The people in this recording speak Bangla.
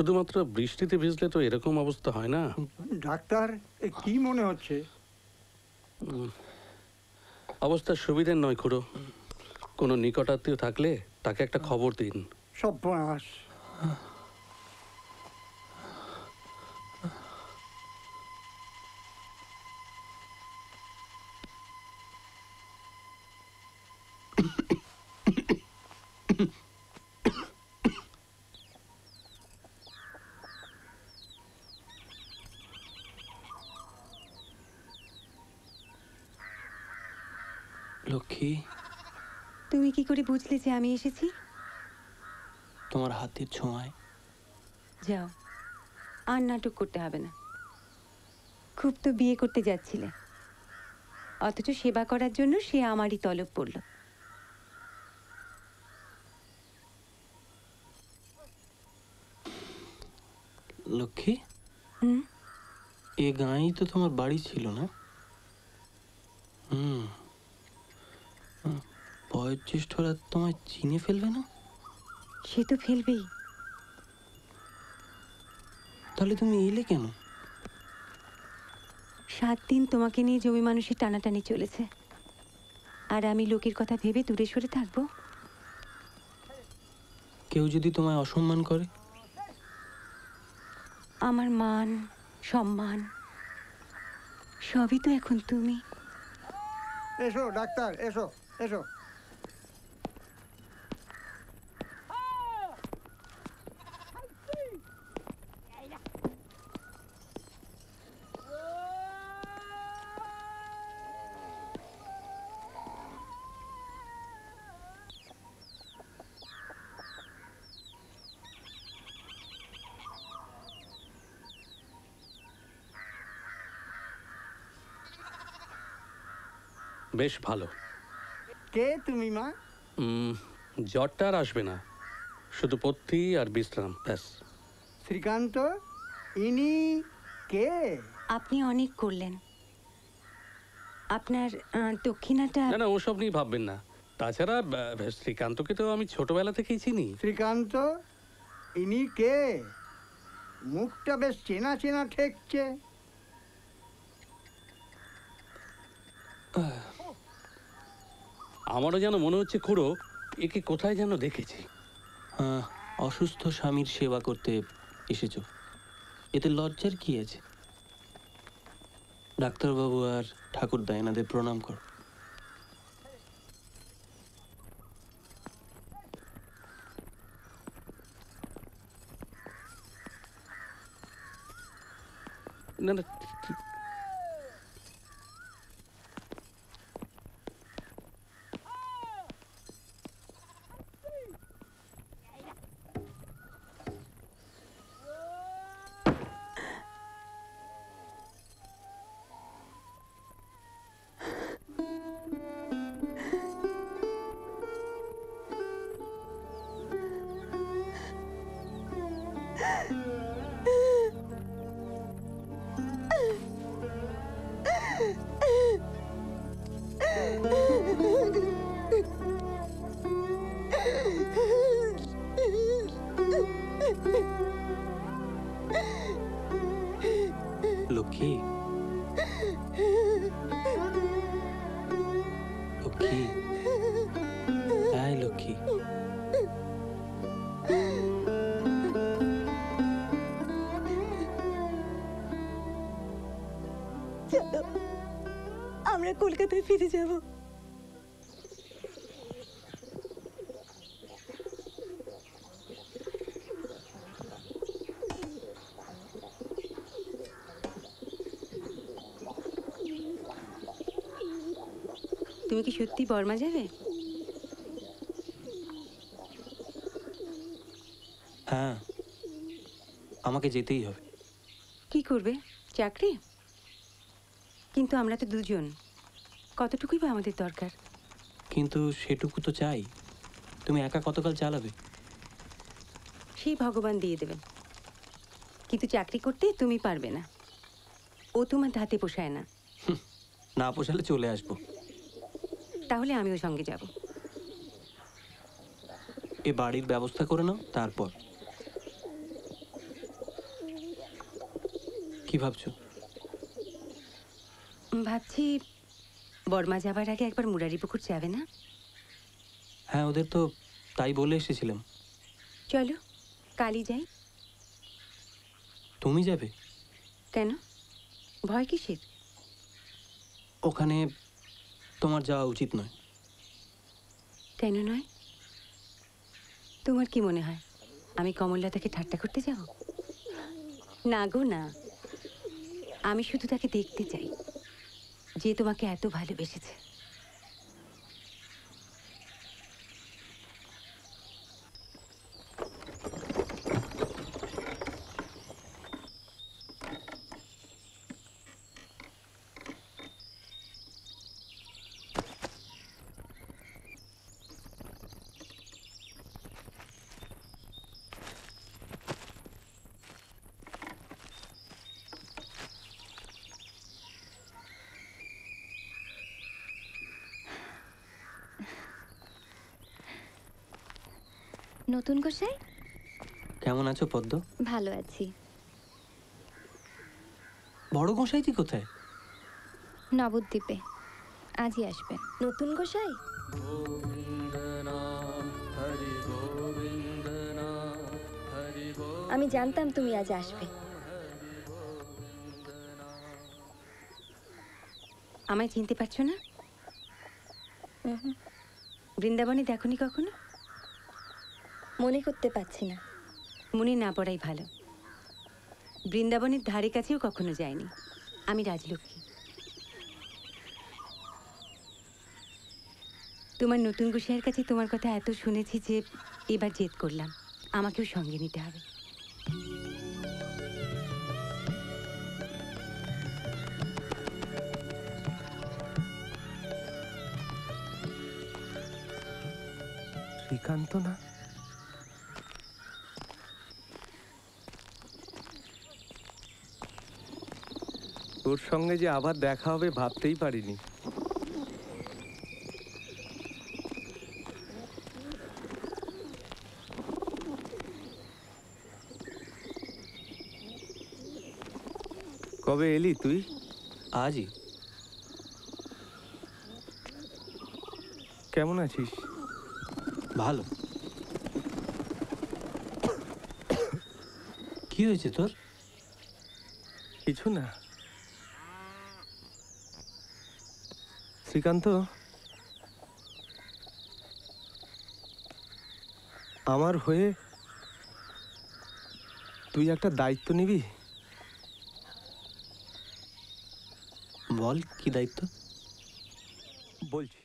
শুধুমাত্র বৃষ্টিতে ভিজলে তো এরকম অবস্থা হয় না। ডাক্তার, কি মনে হচ্ছে? অবস্থা সুবিধের নয় খুড়ো। কোনো নিকটাত্মীয় থাকলে তাকে একটা খবর দিন। সর্বনাশ। লক্ষ্মী, তুমি কি করে বুঝলে যে আমি এসেছি? তোমার হাতের ছোঁয়ায়। যাও, আর নাটক করতে হবে না। খুব তো বিয়ে করতে যাচ্ছিলে, অথচ সেবা করার জন্য সে আমারই তলব পড়ল। লক্ষ্মী, হুম, এ গাঁয়েই তো তোমার বাড়ি ছিল না? বয়োজ্যেষ্ঠরা তোমায় চিনে ফেলবে না? সে তো ফেলবেই। তাহলে তুমি এলে কেন? 7 দিন তোমাকে নিয়ে জমি মানুষের টানাটানি চলেছে, আর আমি লোকের কথা ভেবে দূরে সরে থাকবো? কেউ যদি তোমায় অসম্মান করে? আমার মান সম্মান সবই তো এখন তুমি। এসো ডাক্তার, এসো এসো। বেশ ভালো। কে তুমি মা? জ্বরটা আর আসবে না, শুধু পথ্যি আর বিশ্রাম, ব্যাস। শ্রীকান্ত, ইনি কে? আপনি অনেক করলেন, আপনার দক্ষিণাটা। না না, ওসব নিয়ে ভাববেন না। তাছাড়া শ্রীকান্তকে তো আমি ছোটবেলা থেকেই চিনি। শ্রীকান্ত, ইনি কে? মুখটা বেশ চেনা চেনা ঠেকছে। আমারও যেন মনে হচ্ছে খুড়ো, একে কোথায় যেন দেখেছি। অসুস্থ স্বামীর সেবা করতে এসেছো, এতে লজ্জার কি আছে? ডাক্তারবাবু আর ঠাকুরদা, এনাদের প্রণাম করো। না না, লক্ষ্মী, লক্ষ্মী, হ্যাঁ লক্ষ্মী। চলো, আমরা কলকাতায় ফিরে যাব। তুমি কি সত্যি বর্মা যাবে? হ্যাঁ, আমাকে যেতেই হবে। কি করবে, চাকরি? কিন্তু আমরা তো দুজন, কতটুকুই বা আমাদের দরকার। কিন্তু সেটুকু তো চাই। তুমি একা কতকাল চালাবে? সেই ভগবান দিয়ে দেবেন, কিন্তু চাকরি করতে তুমি পারবে না। ও তোমার ধাতে পোষায় না। না পোষালে চলে আসবো। তাহলে আমিও সঙ্গে যাব। এ বাড়ির ব্যবস্থা করে নাও, তারপর। কি ভাবছো? ভাবছি বর্মা যাবার আগে একবার মুরারিপুকুর যাবে না? হ্যাঁ, ওদের তো তাই বলে এসেছিলাম। চলো কালই যাই। তুমি যাবে? কেন, ভয় কিসের? ওখানে তোমার যাওয়া উচিত নয়। কেন নয়? তোমার কি মনে হয় আমি কমললতাকে ঠাট্টা করতে যাব? না গো না, আমি শুধু তাকে দেখতে চাই যে তোমাকে এত ভালোবেসেছে। নতুন গোসাই, কেমন আছো পদ্ম? ভালো আছি। বড় গোসাইজি কোথায়? নবদ্বীপে, আজই আসবে। নতুন গোসাই, আমি জানতাম তুমি আজ আসবে। আমায় চিনতে পারছো না? বৃন্দাবনে দেখোনি কখনো? মনে করতে পারছি না। মনে না পড়াই ভালো। বৃন্দাবনের ধারে কাছেও কখনো যায়নি। আমি রাজলক্ষ্মী। তোমার নতুন গোসাইয়ের কাছে তোমার কথা এত শুনেছি যে এবার জেদ করলাম আমাকেও সঙ্গে নিতে হবে। শ্রীকান্ত না? তোর সঙ্গে যে আবার দেখা হবে ভাবতেই পারিনি। কবে এলি তুই? আজই। কেমন আছিস? ভালো। কি হয়েছে তোর? কিছু না। শ্রীকান্ত, আমার হয়ে তুই একটা দায়িত্ব নিবি? বল, কি দায়িত্ব? বলছি।